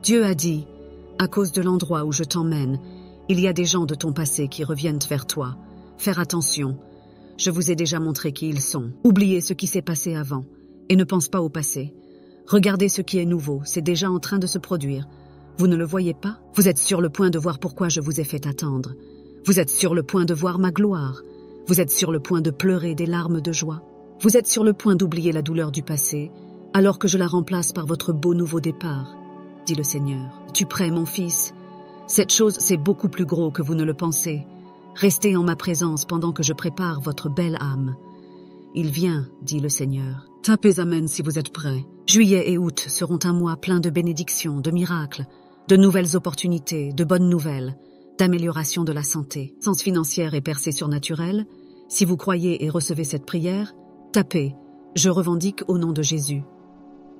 Dieu a dit, à cause de l'endroit où je t'emmène, il y a des gens de ton passé qui reviennent vers toi. Faire attention. Je vous ai déjà montré qui ils sont. Oubliez ce qui s'est passé avant et ne pense pas au passé. Regardez ce qui est nouveau, c'est déjà en train de se produire. Vous ne le voyez pas? Vous êtes sur le point de voir pourquoi je vous ai fait attendre. Vous êtes sur le point de voir ma gloire. Vous êtes sur le point de pleurer des larmes de joie. Vous êtes sur le point d'oublier la douleur du passé, alors que je la remplace par votre beau nouveau départ, dit le Seigneur. Es-tu prêt, mon fils? Cette chose, c'est beaucoup plus gros que vous ne le pensez. Restez en ma présence pendant que je prépare votre belle âme. Il vient, dit le Seigneur. Tapez Amen si vous êtes prêts. Juillet et août seront un mois plein de bénédictions, de miracles, de nouvelles opportunités, de bonnes nouvelles, d'amélioration de la santé. Sens financière et percée surnaturelle. Si vous croyez et recevez cette prière, tapez « Je revendique au nom de Jésus ».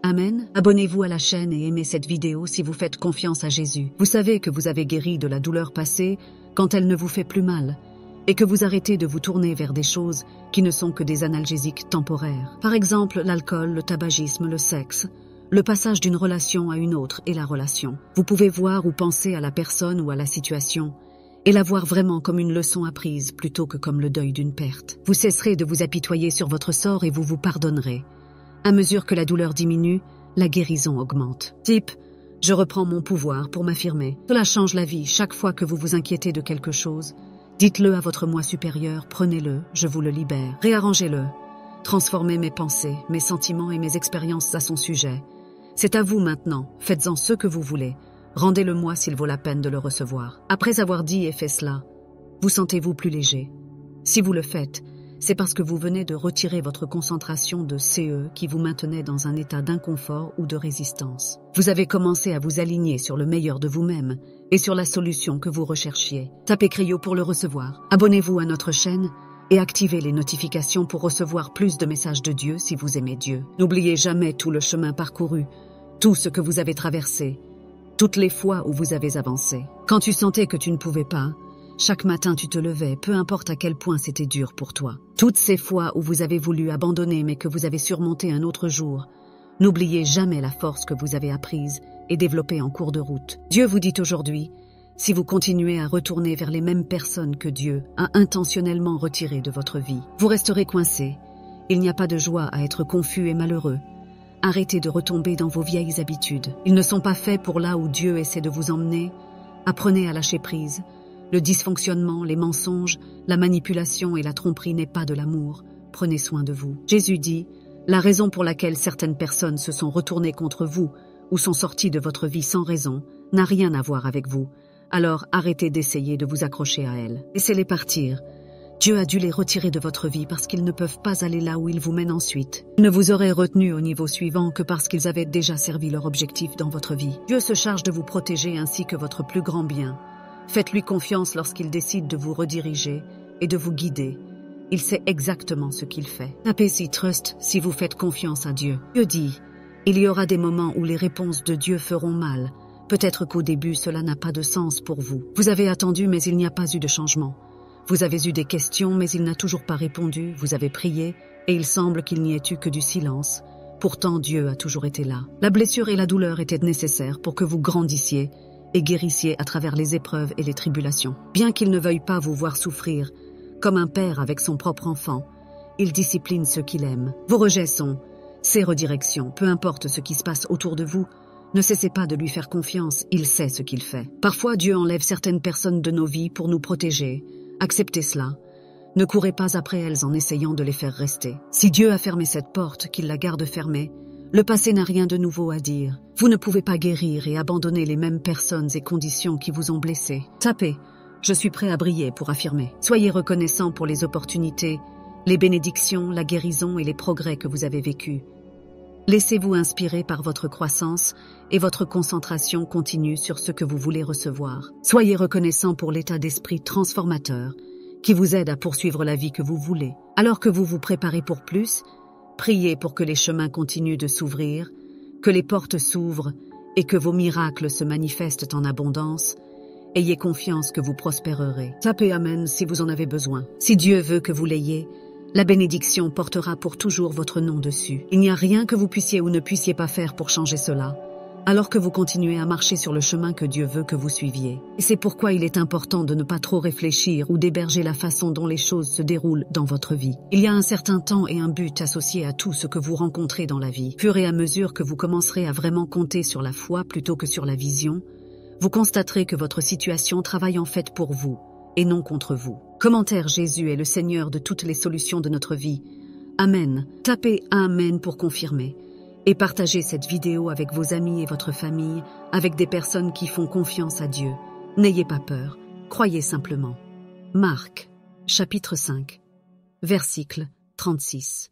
Amen. Abonnez-vous à la chaîne et aimez cette vidéo si vous faites confiance à Jésus. Vous savez que vous avez guéri de la douleur passée quand elle ne vous fait plus mal et que vous arrêtez de vous tourner vers des choses qui ne sont que des analgésiques temporaires. Par exemple, l'alcool, le tabagisme, le sexe, le passage d'une relation à une autre et la relation. Vous pouvez voir ou penser à la personne ou à la situation et la voir vraiment comme une leçon apprise plutôt que comme le deuil d'une perte. Vous cesserez de vous apitoyer sur votre sort et vous vous pardonnerez. À mesure que la douleur diminue, la guérison augmente. Type, je reprends mon pouvoir pour m'affirmer. Cela change la vie chaque fois que vous vous inquiétez de quelque chose. Dites-le à votre moi supérieur, prenez-le, je vous le libère. Réarrangez-le. Transformez mes pensées, mes sentiments et mes expériences à son sujet. C'est à vous maintenant, faites-en ce que vous voulez. Rendez-le-moi s'il vaut la peine de le recevoir. Après avoir dit et fait cela, vous sentez-vous plus léger. Si vous le faites, c'est parce que vous venez de retirer votre concentration de CE qui vous maintenait dans un état d'inconfort ou de résistance. Vous avez commencé à vous aligner sur le meilleur de vous-même et sur la solution que vous recherchiez. Tapez Cryo pour le recevoir. Abonnez-vous à notre chaîne et activez les notifications pour recevoir plus de messages de Dieu si vous aimez Dieu. N'oubliez jamais tout le chemin parcouru, tout ce que vous avez traversé, toutes les fois où vous avez avancé. Quand tu sentais que tu ne pouvais pas, chaque matin tu te levais, peu importe à quel point c'était dur pour toi. Toutes ces fois où vous avez voulu abandonner mais que vous avez surmonté un autre jour, n'oubliez jamais la force que vous avez apprise et développée en cours de route. Dieu vous dit aujourd'hui, si vous continuez à retourner vers les mêmes personnes que Dieu a intentionnellement retirées de votre vie, vous resterez coincé. Il n'y a pas de joie à être confus et malheureux. Arrêtez de retomber dans vos vieilles habitudes. Ils ne sont pas faits pour là où Dieu essaie de vous emmener. Apprenez à lâcher prise. Le dysfonctionnement, les mensonges, la manipulation et la tromperie n'est pas de l'amour. Prenez soin de vous. Jésus dit, la raison pour laquelle certaines personnes se sont retournées contre vous ou sont sorties de votre vie sans raison n'a rien à voir avec vous. Alors arrêtez d'essayer de vous accrocher à elles. Laissez-les partir. Dieu a dû les retirer de votre vie parce qu'ils ne peuvent pas aller là où ils vous mènent ensuite. Ils ne vous auraient retenu au niveau suivant que parce qu'ils avaient déjà servi leur objectif dans votre vie. Dieu se charge de vous protéger ainsi que votre plus grand bien. Faites-lui confiance lorsqu'il décide de vous rediriger et de vous guider. Il sait exactement ce qu'il fait. Tapez ici Trust si vous faites confiance à Dieu. Dieu dit, il y aura des moments où les réponses de Dieu feront mal. Peut-être qu'au début cela n'a pas de sens pour vous. Vous avez attendu mais il n'y a pas eu de changement. Vous avez eu des questions mais il n'a toujours pas répondu. Vous avez prié et il semble qu'il n'y ait eu que du silence. Pourtant Dieu a toujours été là. La blessure et la douleur étaient nécessaires pour que vous grandissiez et guérissiez à travers les épreuves et les tribulations. Bien qu'il ne veuille pas vous voir souffrir, comme un père avec son propre enfant, il discipline ceux qu'il aime. Vos rejets sont ses redirections. Peu importe ce qui se passe autour de vous, ne cessez pas de lui faire confiance, il sait ce qu'il fait. Parfois Dieu enlève certaines personnes de nos vies pour nous protéger. Acceptez cela. Ne courez pas après elles en essayant de les faire rester. Si Dieu a fermé cette porte, qu'il la garde fermée, le passé n'a rien de nouveau à dire. Vous ne pouvez pas guérir et abandonner les mêmes personnes et conditions qui vous ont blessé. Tapez. Je suis prêt à briller pour affirmer. Soyez reconnaissant pour les opportunités, les bénédictions, la guérison et les progrès que vous avez vécus. Laissez-vous inspirer par votre croissance et votre concentration continue sur ce que vous voulez recevoir. Soyez reconnaissant pour l'état d'esprit transformateur qui vous aide à poursuivre la vie que vous voulez. Alors que vous vous préparez pour plus, priez pour que les chemins continuent de s'ouvrir, que les portes s'ouvrent et que vos miracles se manifestent en abondance. Ayez confiance que vous prospérerez. Tapez Amen si vous en avez besoin. Si Dieu veut que vous l'ayez, la bénédiction portera pour toujours votre nom dessus. Il n'y a rien que vous puissiez ou ne puissiez pas faire pour changer cela. alors que vous continuez à marcher sur le chemin que Dieu veut que vous suiviez. Et c'est pourquoi il est important de ne pas trop réfléchir ou d'héberger la façon dont les choses se déroulent dans votre vie. Il y a un certain temps et un but associé à tout ce que vous rencontrez dans la vie. Fur et à mesure que vous commencerez à vraiment compter sur la foi plutôt que sur la vision, vous constaterez que votre situation travaille en fait pour vous et non contre vous. Commentaire: Jésus est le Seigneur de toutes les solutions de notre vie. Amen. Tapez Amen pour confirmer. Et partagez cette vidéo avec vos amis et votre famille, avec des personnes qui font confiance à Dieu. N'ayez pas peur, croyez simplement. Marc, chapitre 5, versicle 36.